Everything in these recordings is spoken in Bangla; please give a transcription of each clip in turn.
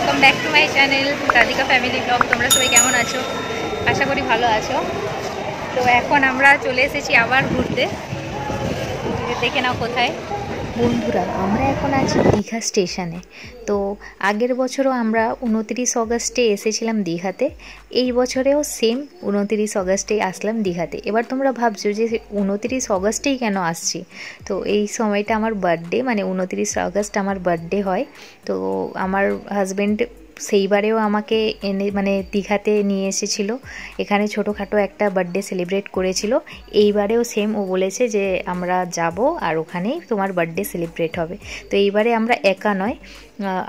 Welcome back to my channel Radhika family blog. তোমরা সবাই কেমন আছো? আশা করি ভালো আছো। তো এখন আমরা চলে এসেছি আবার ঘুরতে। দেখে নাও কোথায়। বন্ধুরা, আমরা এখন আছি দীঘা স্টেশনে। তো আগের বছরও আমরা 29 অগস্টে এসেছিলাম দীঘাতে, এই বছরেও সেম 29 অগস্টেই আসলাম দীঘাতে। এবার তোমরা ভাবছো যে 29 অগস্টেই কেন আসছি। তো এই সময়টা আমার বার্থডে, মানে 29 অগস্ট আমার বার্থডে হয়। তো আমার হাজব্যান্ড সেইবারেও আমাকে এনে মানে দীঘাতে নিয়ে এসেছিল, এখানে ছোটোখাটো একটা বার্থডে সেলিব্রেট করেছিল। এইবারেও সেম ও বলেছে যে আমরা যাব আর ওখানেই তোমার বার্থডে সেলিব্রেট হবে। তো এইবারে আমরা একা নয়,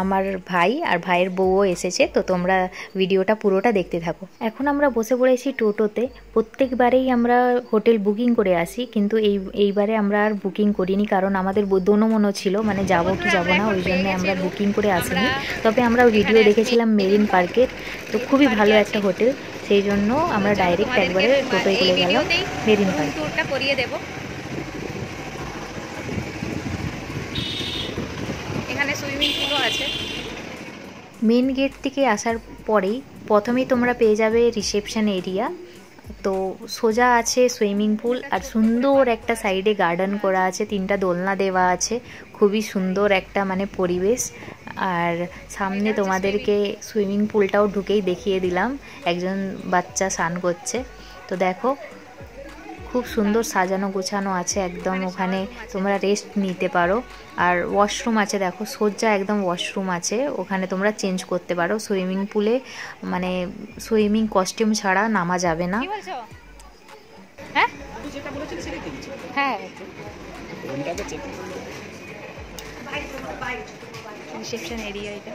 আমার ভাই আর ভাইয়ের বউও এসেছে। তো তোমরা ভিডিওটা পুরোটা দেখতে থাকো। এখন আমরা বসে পড়েছি টোটোতে। প্রত্যেকবারেই আমরা হোটেল বুকিং করে আসি, কিন্তু এইবারে আমরা আর বুকিং করিনি, কারণ আমাদের দোনো ছিল মানে যাবো কি যাবো না, ওই জন্য আমরা বুকিং করে আসিনি। তবে আমরা ভিডিও দেখেছিলাম মেরিন পার্কের, তো খুবই ভালো একটা হোটেল, সেই জন্য আমরা ডাইরেক্ট একবারে টোটোয় চলে গেলাম মেরিন পার্ক। ট্যুরটা করিয়ে দেবো। এখানে সুইমিং পুলও আছে। মেন গেট থেকে আসার পরেই প্রথমেই তোমরা পেয়ে যাবে রিসেপশন এরিয়া। তো সোজা আছে সুইমিং পুল, আর সুন্দর একটা সাইডে গার্ডেন করা আছে, 3টা দোলনা দেওয়া আছে, খুবই সুন্দর একটা মানে পরিবেশ। আর সামনে তোমাদেরকে সুইমিং পুলটাও ঢুকেই দেখিয়ে দিলাম, একজন বাচ্চা স্নান করছে। তো দেখো খুব সুন্দর সাজানো গোছানো আছে একদম, ওখানে তোমরা রেস্ট নিতে পারো। আর ওয়াশরুম আছে, দেখো সোজা একদম ওয়াশরুম আছে, ওখানে তোমরা চেঞ্জ করতে পারো। সুইমিং পুলে মানে সুইমিং কস্টিউম ছাড়া নামা যাবে না। হ্যাঁ হ্যাঁ, রিসেপশন এরিয়া এটা।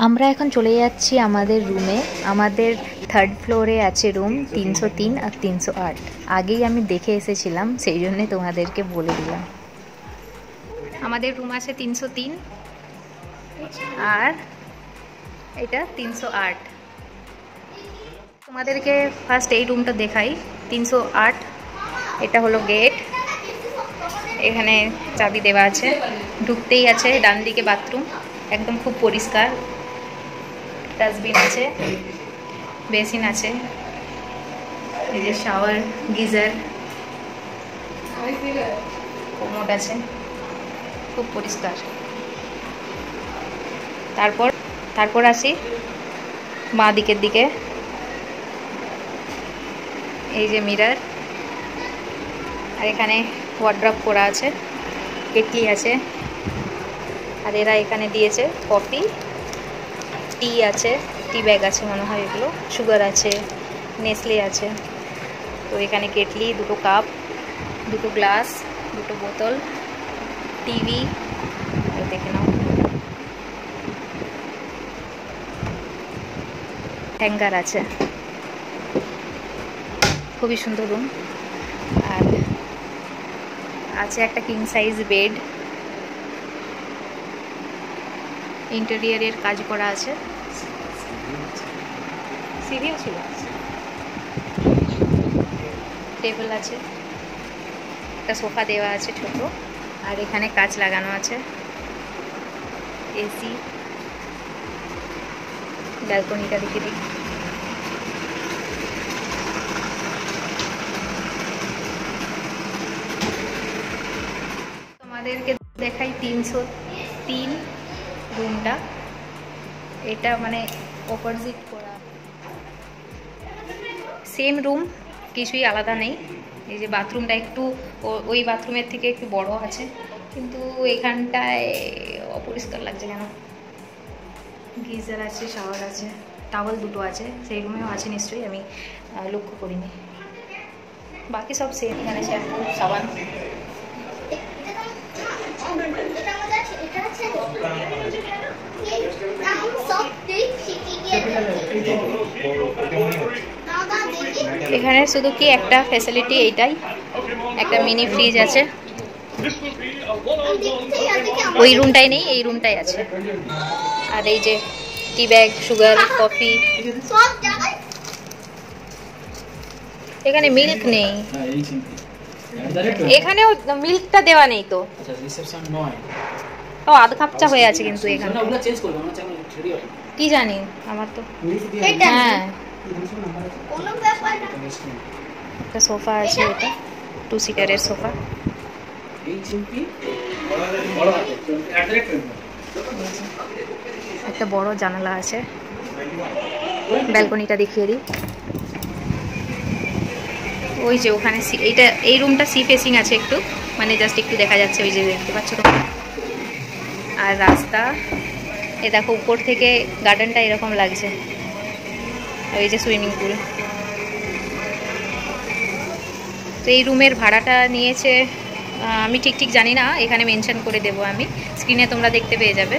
আমরা এখন চলে যাচ্ছি আমাদের রুমে। আমাদের 3rd ফ্লোরে আছে রুম 303 আর 308। আগেই আমি দেখে এসেছিলাম, সেই জন্যে তোমাদেরকে বলে দিলাম। আমাদের রুম আছে 303 আর এটা 308। তোমাদেরকে ফার্স্ট এই রুমটা দেখাই, 308। এটা হলো গেট, এখানে চাবি দেওয়া আছে, ঢুকতেই আছে ডান দিকে বাথরুম, একদম খুব পরিষ্কার। ডাস্টবিন আছে, বেসিন আছে, এই যে শাওয়ার, গিজার, কোমোড আছে, খুব পরিষ্কার। তারপর আসি বাঁ দিকের দিকে, এই যে মিরর, আর এখানে ওয়ার্ড্রপ করা আছে, কেটলি আছে, আর এরা এখানে দিয়েছে কফি, টি আছে, টি ব্যাগ আছে মনে হয়, এগুলো সুগার আছে, নেসলে আছে। তো এখানে কেটলি, 2টো কাপ, 2টো গ্লাস, 2টো বোতল, টিভি, দেখে নাও, হ্যাঙ্গার আছে। খুবই সুন্দর রুম। আর আছে একটা কিং সাইজ বেড, ইন্টেরিয়ারের কাজ করা আছে, সিভিও ছিল, টেবিল আছে, একটা সোফা দেওয়া আছে ছোট, আর এখানে কাঁচ লাগানো আছে, এসি। ব্যালকনিটা দেখে দিই, তোমাদেরকে দেখাই 303 রুমটা। এটা মানে অপোজিট করা, সেম রুম, কিছুই আলাদা নেই। এই যে বাথরুমটা একটু ওই বাথরুমের থেকে একটু বড় আছে, কিন্তু এখানটায় অপরিষ্কার লাগছে কেন। গিজার আছে, শাওয়ার আছে, টাওয়াল 2টো আছে, সেই রুমেও আছে নিশ্চয়ই, আমি লক্ষ্য করিনি। বাকি সব সেম, এখানে শ্যাম্পু, সাবান। এখানে শুধু কি একটা ফ্যাসিলিটি এইটাই, একটা মিনি ফ্রিজ আছে, ওই রুমটাই নেই, এই রুমটাই আছে। আর এই যে টি ব্যাগ, সুগার, কফি। এখানে মিল্ক নেই, এখানেও মিল্কটা দেওয়া নেই তো। আচ্ছা রিসেপশন নয়, ও আধ কাপচা হয়ে আছে কিন্তু এখানে। না ওগুলো চেঞ্জ করবে, আমরা চাই রেডি হয় কি জানি, আমার তো এটা হ্যাঁ। কোনো ব্যাপার না। একটা সোফা আছে, এটা 2 সিটারের সোফা। এই চিমকি বড় হাতে অ্যাড্রেস একটা বড় জানালা আছে, ব্যালকনিটা দেখিয়ে দিই। ওই যে ওখানে এইটা, এই রুমটা সি ফেসিং আছে একটু, মানে জাস্ট একটু দেখা যাচ্ছে, ওই যে দেখতে পাচ্ছ তো। আর রাস্তা, এ দেখো উপর থেকে গার্ডেনটা এরকম লাগছে, ওই যে সুইমিং পুল। তো এই রুমের ভাড়াটা নিয়েছে আমি ঠিক জানি না, এখানে মেনশন করে দেবো আমি, স্ক্রিনে তোমরা দেখতে পেয়ে যাবে।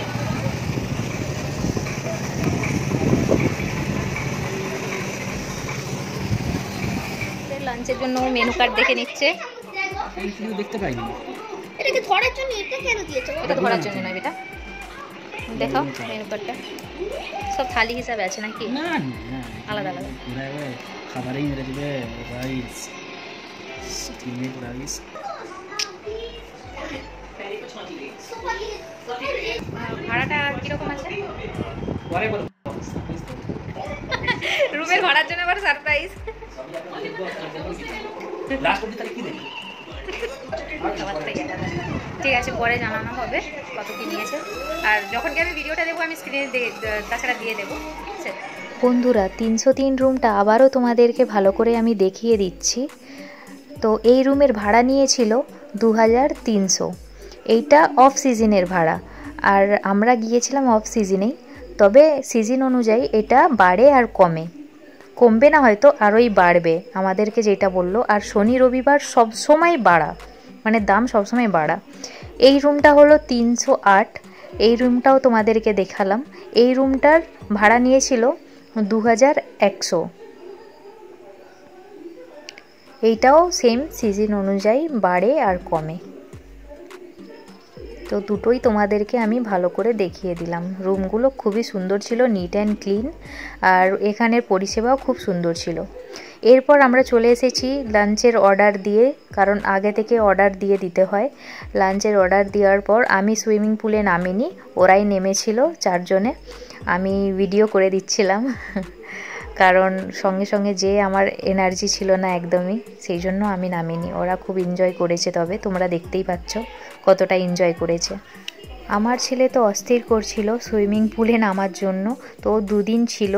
লাঞ্চের জন্য মেনু কার্ড দেখে নিচ্ছে। এইগুলো দেখতে পাইনি। এটাকে ধরার জন্য এটা কেন দিয়েছো? ওটা ধরার জন্য না বেটা, দেখো মেনু কার্ডটা সব থালি হিসাবে আছে নাকি? না না আলাদা আলাদা পুরো খাবারই মেরে দিবে। Rice, steamed rice. ভাড়াটা কিরকম আছে? পরে বলো। রুমের ভাড়ার জন্য আবার সারপ্রাইজ। লাস্ট অবধি তাহলে কি দেবে? ঠিক আছে, পরে জানানো হবে কত কি নিয়েছে, আর যখন কি আমি ভিডিওটা দেবো আমি স্ক্রিনে তাছাড়া দিয়ে দেবো। ঠিক আছে বন্ধুরা, 303 রুমটা আবারও তোমাদেরকে ভালো করে আমি দেখিয়ে দিচ্ছি। তো এই রুমের ভাড়া নিয়েছিল 2300। এইটা অফ সিজনের ভাড়া, আর আমরা গিয়েছিলাম অফ সিজনেই। তবে সিজন অনুযায়ী এটা বাড়ে আর কমবে না, হয়তো আরোই বাড়বে আমাদেরকে যেটা বললো। আর শনি রবিবার সব সময় বাড়া, মানে দাম সবসময় বাড়া। এই রুমটা হলো 308, এই রুমটাও তোমাদেরকে দেখালাম। এই রুমটার ভাড়া নিয়েছিল 2100। এইটাও সেম সিজন অনুযায়ী বাড়ে আর কমে। তো দুটোই তোমাদেরকে আমি ভালো করে দেখিয়ে দিলাম। রুমগুলো খুবই সুন্দর ছিল, নিট অ্যান্ড ক্লিন, আর এখানের পরিষেবাও খুব সুন্দর ছিল। এরপর আমরা চলে এসেছি লাঞ্চের অর্ডার দিয়ে, কারণ আগে থেকে অর্ডার দিয়ে দিতে হয়। লাঞ্চের অর্ডার দেওয়ার পর আমি সুইমিং পুলে নামিনি, ওরাই নেমেছিল 4 জনে। আমি ভিডিও করে দিচ্ছিলাম কারণ সঙ্গে সঙ্গে যে আমার এনার্জি ছিল না একদমই, সেই জন্য আমি নামিনি। ওরা খুব এনজয় করেছে, তবে তোমরা দেখতেই পাচ্ছ কতটা এনজয় করেছে। আমার ছেলে তো অস্থির করছিল সুইমিং পুলে নামার জন্য। তো 2 দিন ছিল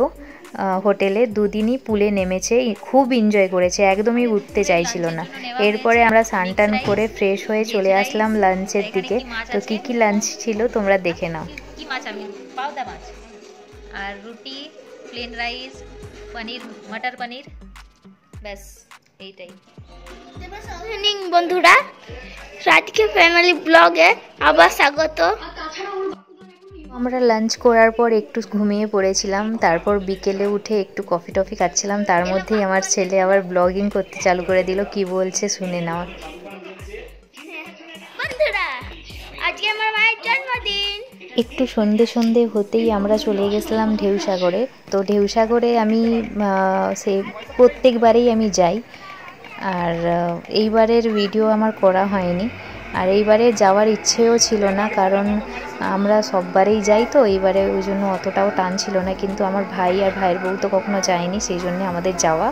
হোটেলে, 2 দিনই পুলে নেমেছে, খুব এনজয় করেছে, একদমই উঠতে চাইছিল না। এরপরে আমরা স্নান করে ফ্রেশ হয়ে চলে আসলাম লাঞ্চের দিকে। তো কী লাঞ্চ ছিল তোমরা দেখে নাও। কি মাছ? আমি পাউদা মাছ আর রুটি, প্লেন রাইস, পনির, মটর পনির, ব্যাস এইটাই। ইভিনিং বন্ধুরা, রাজকে ফ্যামিলি ব্লগে আবার স্বাগত। আমরা লাঞ্চ করার পর একটু ঘুমিয়ে পড়েছিলাম, তারপর বিকেলে উঠে একটু কফি টফি খাচ্ছিলাম। তার মধ্যেই আমার ছেলে আবার ব্লগিং করতে চালু করে দিল। কি বলছে শুনে নাও। বন্ধুরা, আজকে আমার মায়ের জন্মদিন। একটু সন্ধে হতেই আমরা চলে গেছিলাম ঢেউসাগরে। তো ঢেউসাগরে আমি সে প্রত্যেকবারেই আমি যাই, আর এইবারের ভিডিও আমার করা হয়নি। আর এইবারে যাওয়ার ইচ্ছেও ছিল না, কারণ আমরা সববারেই যাই, তো এইবারে ওই জন্য অতটাও টান ছিল না। কিন্তু আমার ভাই আর ভাইয়ের বউ তো কখনো যায়নি, সেই জন্য আমাদের যাওয়া।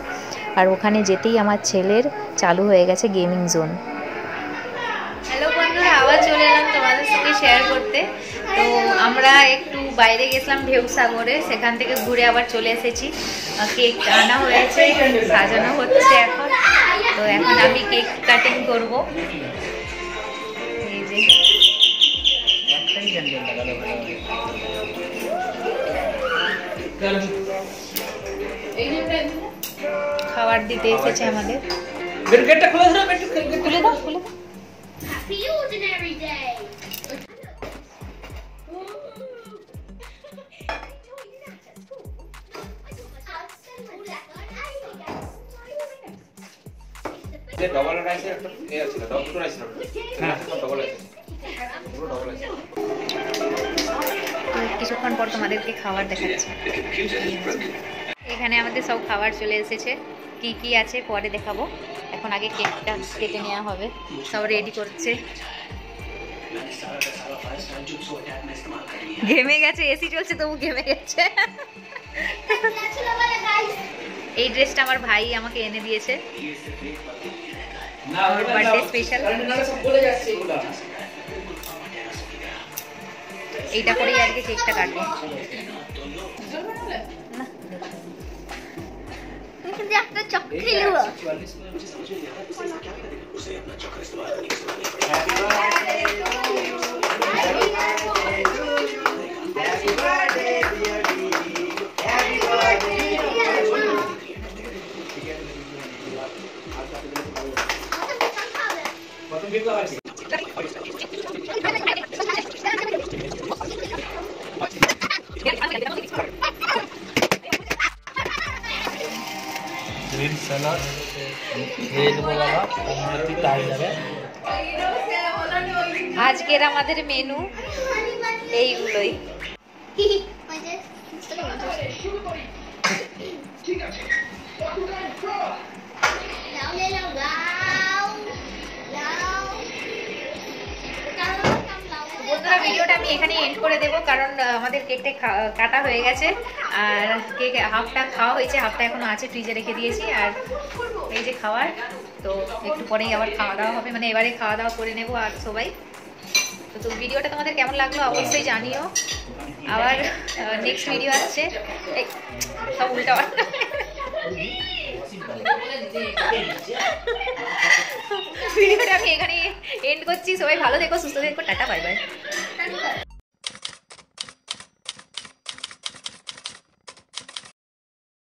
আর ওখানে যেতেই আমার ছেলের চালু হয়ে গেছে গেমিং জোন। হ্যালো বন্ধুরা, আবার চলে এলাম তোমাদের সঙ্গে শেয়ার করতে। তো আমরা একটু বাইরে গেছিলাম ঢেউসাগরে, সেখান থেকে ঘুরে আবার চলে এসেছি। কেক আনা হয়েছে, সাজানো হচ্ছে এখন। তো এখন আমি কেক কাটিং করব। এই যে একটাই ক্যান্ডেল লাগালে ভালো হবে। খাবার দিতে এসেছে আমাদের। গেটটা খুলে দাও, খুলে দাও, খুলে দাও। Happy ordinary day. যে ডবল রাইসের একটা এ আছে, ডবল রাইস না, হ্যাঁ ডবল রাইস, পুরো ডবল রাইস। কিছুক্ষণ পর তোমাদেরকে খাবার দেখাচ্ছি। এখানে আমাদের সব খাবার চলে এসেছে, কি কি আছে পরে দেখাবো। এখন আগে কেকটা কেটে নেওয়া হবে, সব রেডি করছে। ঘেমে গেছে, এসি চলছে তবু ঘেমে গেছে। এই ড্রেসটা আমার ভাই আমাকে এনে দিয়েছে, বার্থডে স্পেশাল। এইটা করেই আজকে কেকটা কাটবো। একটা চকরি নেব। গ্রিন স্যালাড, ভেজ বলাবা, তাই যাবে। আজকের আমাদের মেনু এইগুলোই। বন্ধুরা, ভিডিওটা আমি এখানে এন্ড করে দেবো, কারণ আমাদের কেকটা কাটা হয়ে গেছে আর কেক হাফটা খাওয়া হয়েছে, হাফটা এখনো আছে, ফ্রিজে রেখে দিয়েছি। আর এই যে খাওয়ার, তো একটু পরেই আবার খাওয়া দাওয়া হবে, মানে এবারে খাওয়া দাওয়া করে নেবো আর সবাই। তো ভিডিওটা তোমাদের কেমন লাগলো অবশ্যই জানিও। আবার নেক্সট ভিডিও আসছে, সব উল্টা ভিডিওটা আমি এখানে এন্ড করছি। সবাই ভালো থেকো, সুস্থ থেকো, টাটা, বাই বাই।